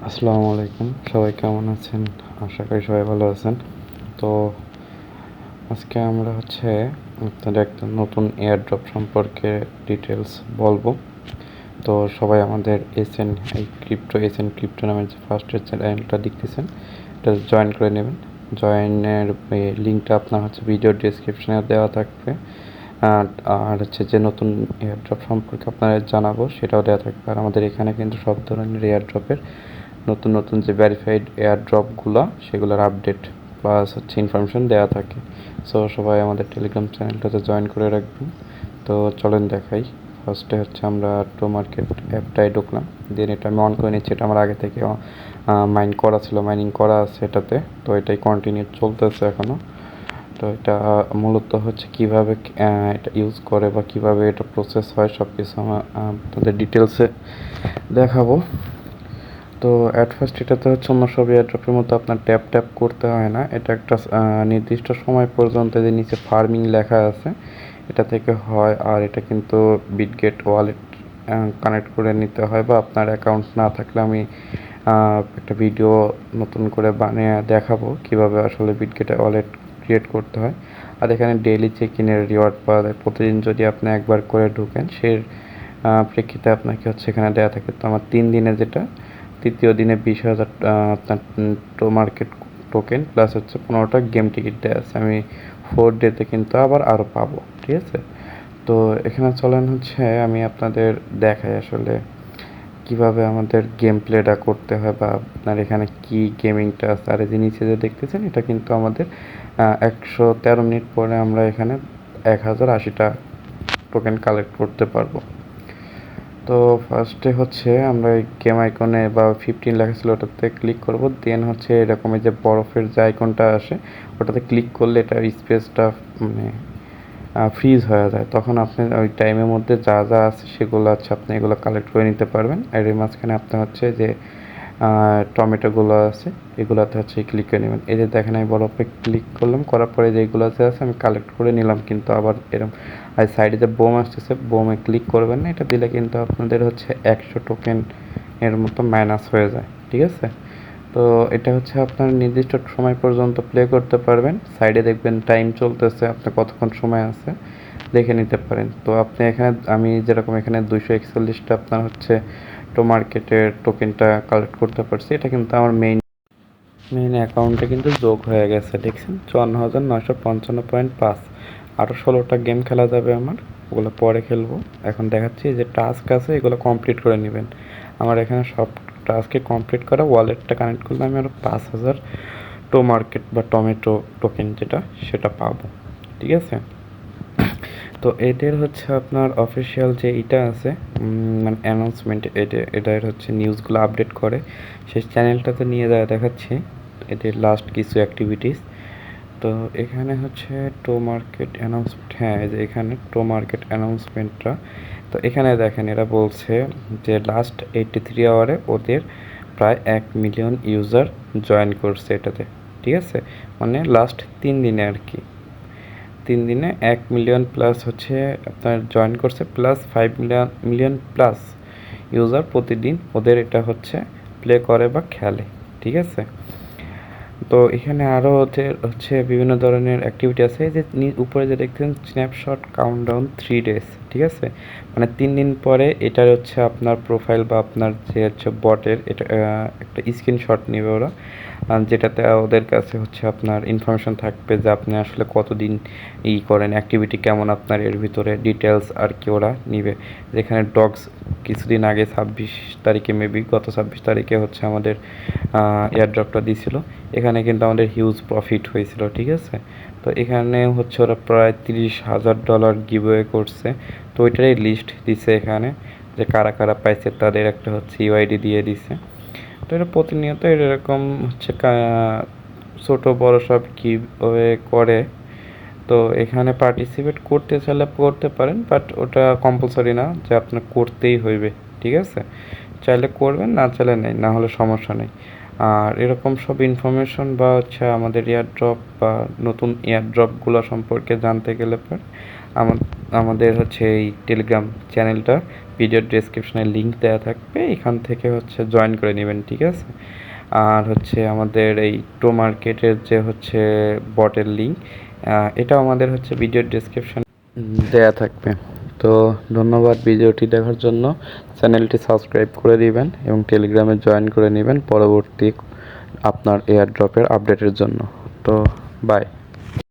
আসসালামু আলাইকুম, সবাই কেমন আছেন? আশা করি সবাই ভালো আছেন। তো আজকে আমরা আপনাদের একটা নতুন এয়ারড্রপ সম্পর্কে ডিটেলস বলবো। তো সবাই আমাদের এসএন ক্রিপ্টো নামের যে ফার্স্ট চ্যানেলটা দেখতেছেন, এটা জয়েন করে নেবেন। জয়েনের লিঙ্কটা আপনার ভিডিও ডেসক্রিপশনে দেওয়া থাকবে। আর যে নতুন এয়ারড্রপ সম্পর্কে আপনাদের জানাবো সেটাও দেওয়া থাকবে। আর আমাদের এখানে কিন্তু সব ধরনের এয়ারড্রপের নতুন নতুন যে ভেরিফাইড এয়ারড্রপগুলো সেগুলোর আপডেট প্লাস ইনফরমেশন দেওয়া থাকে। সো সবাই আমাদের টেলিগ্রাম চ্যানেলটাতে জয়েন করে রাখবেন। তো চলেন দেখাই। ফার্স্টে আমরা টো মার্কেট অ্যাপটায় ঢুকলাম। দেন এটা আমি অন করে নিচ্ছি। এটা আমার আগে থেকে মাইনিং করা আছে এটাতে। তো এটাই কন্টিনিউ চলতেছে এখনও। তো এটা মূলত কীভাবে এটা ইউজ করে বা কীভাবে এটা প্রসেস হয় সব কিছু আপনাদের ডিটেলসে দেখাবো। তো অ্যাট ফার্স্ট এটাতে অন্য সব এয়ারড্রপের মতো আপনার ট্যাপ করতে হয় না। এটা একটা নির্দিষ্ট সময় পর্যন্ত যে নিচে ফার্মিং লেখা আছে এটা থেকে হয়। আর এটা কিন্তু বিটগেট ওয়ালেট কানেক্ট করে নিতে হয়, বা আপনার অ্যাকাউন্ট না থাকলে আমি একটা ভিডিও নতুন করে বানিয়ে দেখাবো কীভাবে আসলে বিটগেট ওয়ালেট ক্রিয়েট করতে হয়। আর এখানে ডেইলি চেক ইনের রিওয়ার্ড পাওয়া যায়। প্রতিদিন যদি আপনি একবার করে ঢুকেন সেই প্রেক্ষিতে আপনাকে এখানে দেওয়া থাকে। তো আমার 3 দিনে যেটা, তৃতীয় দিনে 20,000 আপনার টো মার্কেট টোকেন প্লাস 15টা গেম টিকিট দেওয়া আছে। আমি 4 ডেতে কিন্তু আরও পাবো। ঠিক আছে। তো এখানে চলেন আমি আপনাদের দেখাই আসলে কিভাবে আমাদের গেম প্লেটা করতে হয়, বা আপনার এখানে কি গেমিংটা আছে। আর এই যে নিচে যে দেখতেছেন এটা কিন্তু আমাদের 113 মিনিট পরে আমরা এখানে 1080টা টোকেন কালেক্ট করতে পারবো। তো ফার্স্টে আমরা এই গেম আইকনে বা 15 লেখা ছিল ওটাতে ক্লিক করব। দেন এরকম যে বরফের যে আইকনটা আসে ওটাতে ক্লিক করলে এটা স্পেসটা মানে ফ্রিজ হয়ে যায়। তখন আপনি ওই টাইমের মধ্যে যা যা আছে সেগুলো আপনি এগুলো কালেক্ট করে নিতে পারবেন। আর এর মাঝখানে আপনার যে টমেটোগুলো আছে এগুলোতে ক্লিক করে নেবেন। এই যে দেখেন আমি বরফে ক্লিক করলাম, করার পরে যেগুলোতে আছে আমি কালেক্ট করে নিলাম। কিন্তু আবার এরকম আর সাইডে যে বোম আসতেছে বোমে ক্লিক করবেন না, এটা দিলে কিন্তু আপনাদের 100 টোকেন এর মতো মাইনাস হয়ে যায়। ঠিক আছে। তো এটা আপনার নির্দিষ্ট সময় পর্যন্ত প্লে করতে পারবেন। সাইডে দেখবেন টাইম চলতেছে, আপনার কতক্ষণ সময় আছে দেখে নিতে পারেন। তো আপনি এখানে আমি যেরকম এখানে 241টা আপনার টো মার্কেটের টোকেনটা কালেক্ট করতে পারছি। এটা কিন্তু আমার মেইন অ্যাকাউন্টে কিন্তু যোগ হয়ে গেছে। দেখছেন 54,955.5। আরও 16টা গেম খেলা যাবে আমার, ওগুলো পরে খেলবো। এখন দেখাচ্ছি যে টাস্ক আছে এগুলো কমপ্লিট করে নেবেন। আমার এখানে সব টাস্কে কমপ্লিট করা, ওয়ালেটটা কানেক্ট করলে আমি আরও 5,000 টো মার্কেট বা টমেটো টোকেন যেটা সেটা পাবো। ঠিক আছে। তো এদের আপনার অফিসিয়াল যে এটা আছে মানে অ্যানাউন্সমেন্ট, এটার নিউজগুলো আপডেট করে সেই চ্যানেলটাতে নিয়ে দেখাচ্ছি এদের লাস্ট কিছু অ্যাক্টিভিটিস। তো এখানে টো মার্কেট অ্যানাউন্সমেন্ট, হ্যাঁ এই যে এখানে টো মার্কেট অ্যানাউন্সমেন্টটা। তো এখানে দেখেন এরা বলছে যে লাস্ট 83 আওয়ারে ওদের প্রায় 1 মিলিয়ন ইউজার জয়েন করছে এটাতে। ঠিক আছে, মানে লাস্ট 3 দিনে আর কি। 3 দিনে 1 মিলিয়ন প্লাস আপনার জয়েন করছে, প্লাস 5 মিলিয়ন প্লাস ইউজার প্রতিদিন ওদের এটা প্লে করে বা খেলে। ঠিক আছে। তো এখানে আরও বিভিন্ন ধরনের অ্যাক্টিভিটি আছে। যে উপরে যে দেখছেন স্ন্যাপশট কাউন্টডাউন 3 ডেজ। ঠিক আছে, মানে 3 দিন পরে এটার আপনার প্রোফাইল বা আপনার যে বটের এটা একটা স্ক্রিনশট নেবে ওরা, যেটাতে ওদের কাছে আপনার ইনফরমেশন থাকবে যে আপনি আসলে কতদিন করেন, অ্যাক্টিভিটি কেমন আপনার, এর ভিতরে ডিটেলস আর কি ওরা নিবে। যেখানে ডগস কিছুদিন আগে 26 তারিখে মেবি গত 26 তারিখে আমাদের এয়ারড্রপটা দিয়েছিল। এখানে কিন্তু আমাদের হিউজ প্রফিট হয়েছিল। ঠিক আছে। তো এখানে ওরা প্রায় $30,000 গিভওয়ে করছে। তো ওইটারই লিস্ট দিছে এখানে, যে কারা কারা পাইছে তাদের একটা ইউআইডি দিয়ে দিছে। তো এটা প্রতিনিয়ত এরকম ছোট বড় সব গিভওয়ে করে। তো এখানে পার্টিসিপেট করতে চাইলে করতে পারেন, বাট ওটা কম্পালসারি না যে আপনার করতেই হইবে। ঠিক আছে, চাইলে করবেন, না চাইলে নেই, না হলে সমস্যা নেই। আর এরকম সব ইনফরমেশন বা আমাদের এয়ারড্রপ বা নতুন এয়ারড্রপগুলো সম্পর্কে জানতে গেলে পর আমাদের এই টেলিগ্রাম চ্যানেলটা ভিডিওর ডেসক্রিপশনে লিঙ্ক দেওয়া থাকবে, এখান থেকে হচ্ছে জয়েন করে নেবেন, ঠিক আছে। আর হচ্ছে আমাদের এই টো মার্কেটের যে হচ্ছে বটের লিঙ্ক, এটাও আমাদের হচ্ছে ভিডিওর ডেসক্রিপশন দেয়া থাকবে। তো ধন্যবাদ ভিডিওটি দেখার জন্য। চ্যানেলটি সাবস্ক্রাইব করে দিবেন এবং টেলিগ্রামে জয়েন করে নেবেন পরবর্তী আপনার এয়ারড্রপের আপডেটের জন্য। তো বাই।